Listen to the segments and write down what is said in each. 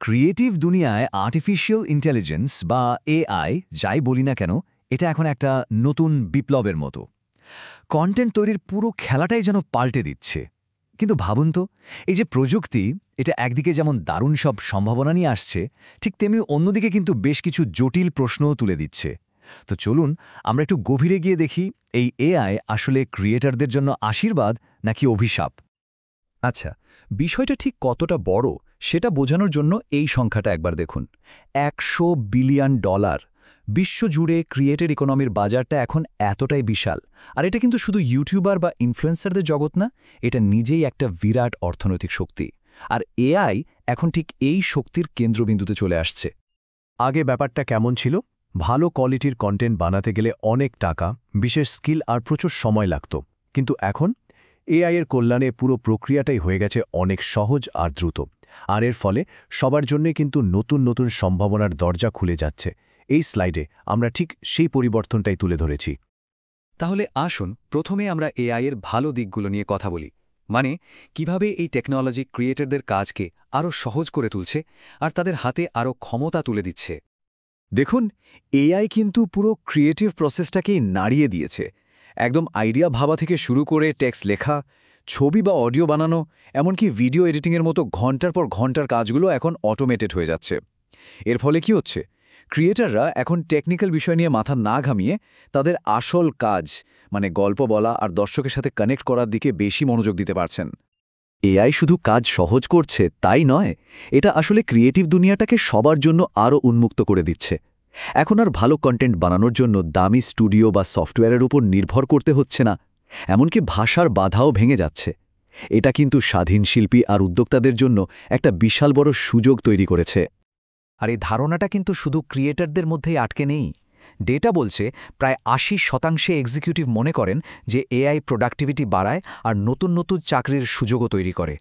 Creative দুনিয়ায় artificial intelligence বা AI যাই বলি না কেন, এটা এখন একটা নতুন বিপ্লবের মতো। কন্টেন্ট তৈরির পুরো খেলাটাই যেন পাল্টে দিচ্ছে। কিন্তু ভাবুন তো, এই যে প্রযুক্তি, এটা একদিকে যেমন দারুণ সব সম্ভাবনা নিয়ে আসছে, ঠিক তেমনি অন্যদিকে কিন্তু বেশ কিছু জটিল প্রশ্নও তুলে দিচ্ছে। তো চলুন আমরা একটু গভীরে গিয়ে দেখি এই এআই আসলে ক্রিয়েটরদের জন্য আশীর্বাদ নাকি অভিশাপ। আচ্ছা, বিষয়টা ঠিক কতটা বড় সেটা বোঝানোর জন্য এই সংখ্যাটা একবার দেখুন। $100 বিলিয়ন। বিশ্বজুড়ে ক্রিয়েটেড ইকোনমির বাজারটা এখন এতটাই বিশাল। আর এটা কিন্তু শুধু ইউটিউবার বা ইনফ্লুয়েন্সারদের জগৎ না, এটা নিজেই একটা বিরাট অর্থনৈতিক শক্তি। আর এআই এখন ঠিক এই শক্তির কেন্দ্রবিন্দুতে চলে আসছে। আগে ব্যাপারটা কেমন ছিল? ভালো কোয়ালিটির কন্টেন্ট বানাতে গেলে অনেক টাকা, বিশেষ স্কিল আর প্রচুর সময় লাগত। কিন্তু এখন এআই এর কল্যাণে পুরো প্রক্রিয়াটাই হয়ে গেছে অনেক সহজ আর দ্রুত। আর এর ফলে সবার জন্যে কিন্তু নতুন নতুন সম্ভাবনার দরজা খুলে যাচ্ছে। এই স্লাইডে আমরা ঠিক সেই পরিবর্তনটাই তুলে ধরেছি। তাহলে আসুন প্রথমে আমরা এআই এর ভালো দিকগুলো নিয়ে কথা বলি। মানে কিভাবে এই টেকনোলজি ক্রিয়েটরদের কাজকে আরও সহজ করে তুলছে আর তাদের হাতে আরও ক্ষমতা তুলে দিচ্ছে। দেখুন, এআই কিন্তু পুরো ক্রিয়েটিভ প্রসেসটাকেই নাড়িয়ে দিয়েছে। একদম আইডিয়া ভাবা থেকে শুরু করে টেক্সট লেখা, ছবি বা অডিও বানানো, এমনকি ভিডিও এডিটিংয়ের মতো ঘন্টার পর ঘন্টার কাজগুলো এখন অটোমেটেড হয়ে যাচ্ছে। এর ফলে কি হচ্ছে? ক্রিয়েটররা এখন টেকনিক্যাল বিষয় নিয়ে মাথা না ঘামিয়ে তাদের আসল কাজ, মানে গল্প বলা আর দর্শকের সাথে কানেক্ট করার দিকে বেশি মনোযোগ দিতে পারছেন। এআই শুধু কাজ সহজ করছে তাই নয়, এটা আসলে ক্রিয়েটিভ দুনিয়াটাকে সবার জন্য আরও উন্মুক্ত করে দিচ্ছে। এখন আর ভালো কন্টেন্ট বানানোর জন্য দামি স্টুডিও বা সফটওয়্যারের উপর নির্ভর করতে হচ্ছে না, এমনকি ভাষার বাধাও ভেঙে যাচ্ছে। এটা কিন্তু স্বাধীন শিল্পী আর উদ্যোক্তাদের জন্য একটা বিশাল বড় সুযোগ তৈরি করেছে। আর এই ধারণাটা কিন্তু শুধু ক্রিয়েটরদের মধ্যেই আটকে নেই। ডেটা বলছে প্রায় ৮০% এক্সিকিউটিভ মনে করেন যে এআই প্রোডাক্টিভিটি বাড়ায় আর নতুন নতুন চাকরির সুযোগও তৈরি করে।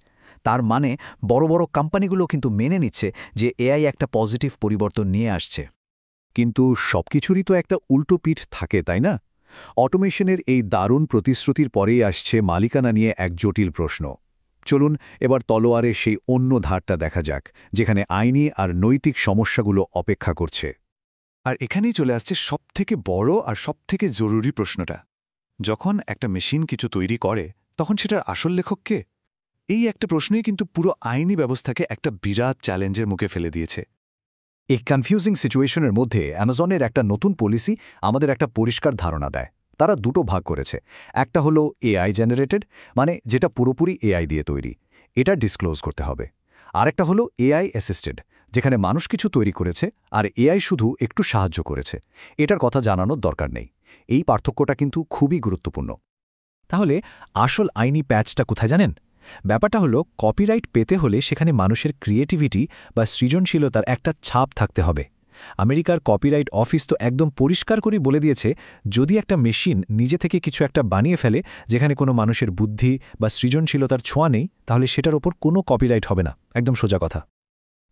তার মানে বড় বড় কোম্পানিগুলো কিন্তু মেনে নিচ্ছে যে এআই একটা পজিটিভ পরিবর্তন নিয়ে আসছে। কিন্তু সবকিছুরই তো একটা উল্টো পিঠ থাকে, তাই না? অটোমেশনের এই দারুণ প্রতিশ্রুতির পরেই আসছে মালিকানা নিয়ে এক জটিল প্রশ্ন। চলুন এবার তলোয়ারের সেই অন্য ধারটা দেখা যাক, যেখানে আইনি আর নৈতিক সমস্যাগুলো অপেক্ষা করছে। আর এখানেই চলে আসছে সবথেকে বড় আর সবথেকে জরুরি প্রশ্নটা। যখন একটা মেশিন কিছু তৈরি করে, তখন সেটার আসল লেখক কে? এই একটা প্রশ্নই কিন্তু পুরো আইনি ব্যবস্থাকে একটা বিরাট চ্যালেঞ্জের মুখে ফেলে দিয়েছে। এই কনফিউজিং সিচুয়েশনের মধ্যে অ্যামাজনের একটা নতুন পলিসি আমাদের একটা পরিষ্কার ধারণা দেয়। তারা দুটো ভাগ করেছে। একটা হলো এআই জেনারেটেড, মানে যেটা পুরোপুরি এআই দিয়ে তৈরি, এটা ডিসক্লোজ করতে হবে। আরেকটা হলো এআই অ্যাসিস্টেড, যেখানে মানুষ কিছু তৈরি করেছে আর এআই শুধু একটু সাহায্য করেছে। এটার কথা জানানোর দরকার নেই। এই পার্থক্যটা কিন্তু খুবই গুরুত্বপূর্ণ। তাহলে আসল আইনি প্যাচটা কোথায় জানেন? ব্যাপারটা হলো, কপিরাইট পেতে হলে সেখানে মানুষের ক্রিয়েটিভিটি বা সৃজনশীলতার একটা ছাপ থাকতে হবে। আমেরিকার কপিরাইট অফিস তো একদম পরিষ্কার করে বলে দিয়েছে, যদি একটা মেশিন নিজে থেকে কিছু একটা বানিয়ে ফেলে যেখানে কোনো মানুষের বুদ্ধি বা সৃজনশীলতার ছোঁয়া নেই, তাহলে সেটার ওপর কোনো কপিরাইট হবে না। একদম সোজা কথা।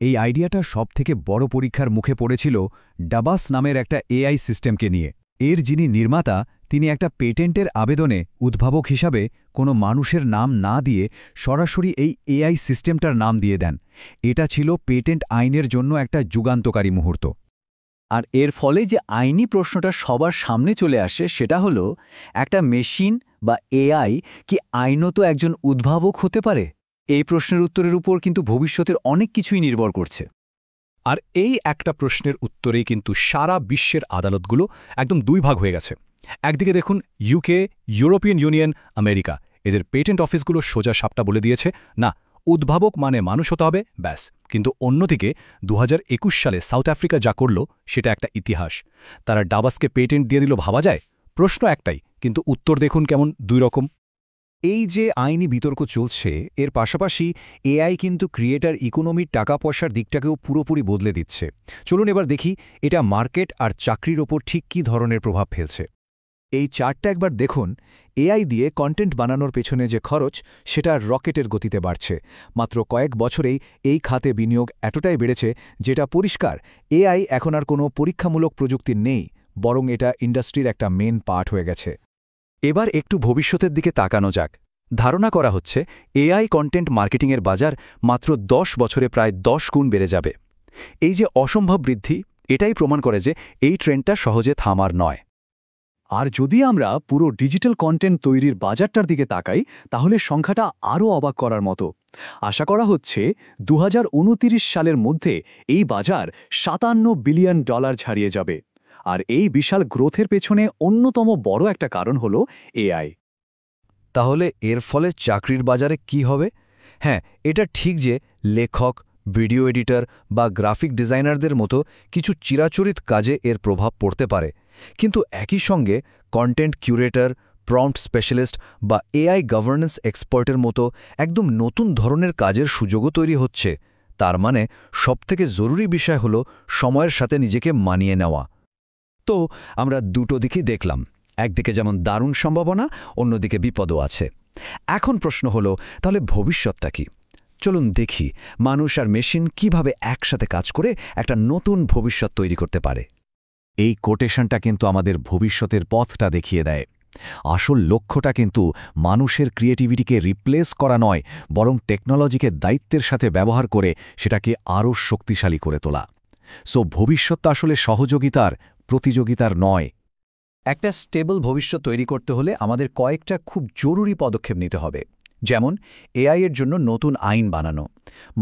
এই আইডিয়াটা সবথেকে বড় পরীক্ষার মুখে পড়েছিল ডাবাস নামের একটা এআই সিস্টেমকে নিয়ে। এর যিনি নির্মাতা, তিনি একটা পেটেন্টের আবেদনে উদ্ভাবক হিসাবে কোনো মানুষের নাম না দিয়ে সরাসরি এই এআই সিস্টেমটার নাম দিয়ে দেন। এটা ছিল পেটেন্ট আইনের জন্য একটা যুগান্তকারী মুহূর্ত। আর এর ফলে যে আইনি প্রশ্নটা সবার সামনে চলে আসে, সেটা হলো, একটা মেশিন বা এআই কি আইনত একজন উদ্ভাবক হতে পারে? এই প্রশ্নের উত্তরের উপর কিন্তু ভবিষ্যতের অনেক কিছুই নির্ভর করছে। আর এই একটা প্রশ্নের উত্তরেই কিন্তু সারা বিশ্বের আদালতগুলো একদম দুই ভাগ হয়ে গেছে। একদিকে দেখুন ইউকে, ইউরোপিয়ান ইউনিয়ন, আমেরিকা, এদের পেটেন্ট অফিসগুলো সোজা সাপটা বলে দিয়েছে, না, উদ্ভাবক মানে মানুষ হতে হবে, ব্যাস। কিন্তু অন্যদিকে 2021 সালে সাউথ আফ্রিকা যা করল সেটা একটা ইতিহাস। তারা ডাবাসকে পেটেন্ট দিয়ে দিল, ভাবা যায়? প্রশ্ন একটাই, কিন্তু উত্তর দেখুন কেমন দুই রকম। এই যে আইনি বিতর্ক চলছে, এর পাশাপাশি এআই কিন্তু ক্রিয়েটার ইকোনমির টাকা পয়সার দিকটাকেও পুরোপুরি বদলে দিচ্ছে। চলুন এবার দেখি এটা মার্কেট আর চাকরির ওপর ঠিক কী ধরনের প্রভাব ফেলছে। এই চার্টটা একবার দেখুন। এআই দিয়ে কন্টেন্ট বানানোর পেছনে যে খরচ, সেটা রকেটের গতিতে বাড়ছে। মাত্র কয়েক বছরেই এই খাতে বিনিয়োগ এতটাই বেড়েছে যেটা পরিষ্কার, এআই এখন আর কোনো পরীক্ষামূলক প্রযুক্তি নেই, বরং এটা ইন্ডাস্ট্রির একটা মেন পার্ট হয়ে গেছে। এবার একটু ভবিষ্যতের দিকে তাকানো যাক। ধারণা করা হচ্ছে এআই কন্টেন্ট মার্কেটিংয়ের বাজার মাত্র 10 বছরে প্রায় 10 গুণ বেড়ে যাবে। এই যে অসম্ভব বৃদ্ধি, এটাই প্রমাণ করে যে এই ট্রেন্ডটা সহজে থামার নয়। আর যদি আমরা পুরো ডিজিটাল কন্টেন্ট তৈরির বাজারটার দিকে তাকাই, তাহলে সংখ্যাটা আরও অবাক করার মতো। আশা করা হচ্ছে 2029 সালের মধ্যে এই বাজার $57 বিলিয়ন ছাড়িয়ে যাবে। আর এই বিশাল গ্রোথের পেছনে অন্যতম বড় একটা কারণ হল এআই। তাহলে এর ফলে চাকরির বাজারে কি হবে? হ্যাঁ, এটা ঠিক যে লেখক, ভিডিও এডিটর বা গ্রাফিক ডিজাইনারদের মতো কিছু চিরাচরিত কাজে এর প্রভাব পড়তে পারে, কিন্তু একই সঙ্গে কন্টেন্ট কিউরেটর, প্রম্পট স্পেশালিস্ট বা এআই গভর্নেন্স এক্সপার্টের মতো একদম নতুন ধরনের কাজের সুযোগও তৈরি হচ্ছে। তার মানে সবথেকে জরুরি বিষয় হল সময়ের সাথে নিজেকে মানিয়ে নেওয়া। তো আমরা দুটো দিকই দেখলাম, একদিকে যেমন দারুণ সম্ভাবনা, অন্যদিকে বিপদও আছে। এখন প্রশ্ন হলো, তাহলে ভবিষ্যৎটা কি? চলুন দেখি মানুষ আর মেশিন কিভাবে একসাথে কাজ করে একটা নতুন ভবিষ্যৎ তৈরি করতে পারে। এই কোটেশনটা কিন্তু আমাদের ভবিষ্যতের পথটা দেখিয়ে দেয়। আসল লক্ষ্যটা কিন্তু মানুষের ক্রিয়েটিভিটিকে রিপ্লেস করা নয়, বরং টেকনোলজিকে দায়িত্বের সাথে ব্যবহার করে সেটাকে আরও শক্তিশালী করে তোলা। সো ভবিষ্যৎটা আসলে সহযোগিতার, প্রতিযোগিতার নয়। একটা স্টেবল ভবিষ্যৎ তৈরি করতে হলে আমাদের কয়েকটা খুব জরুরি পদক্ষেপ নিতে হবে। যেমন এআই এর জন্য নতুন আইন বানানো,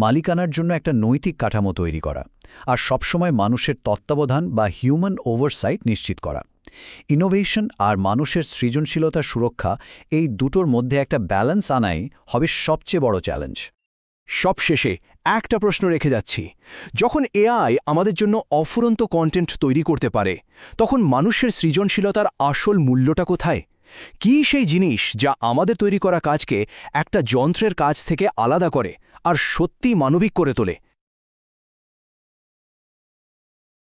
মালিকানার জন্য একটা নৈতিক কাঠামো তৈরি করা, আর সবসময় মানুষের তত্ত্বাবধান বা হিউম্যান ওভারসাইট নিশ্চিত করা। ইনোভেশন আর মানুষের সৃজনশীলতার সুরক্ষা, এই দুটোর মধ্যে একটা ব্যালেন্স আনাই হবে সবচেয়ে বড় চ্যালেঞ্জ। সবশেষে একটা প্রশ্ন রেখে যাচ্ছি, যখন এআই আমাদের জন্য অফুরন্ত কন্টেন্ট তৈরি করতে পারে, তখন মানুষের সৃজনশীলতার আসল মূল্যটা কোথায়? কী সেই জিনিস যা আমাদের তৈরি করা কাজকে একটা যন্ত্রের কাজ থেকে আলাদা করে আর সত্যি মানবিক করে তোলে?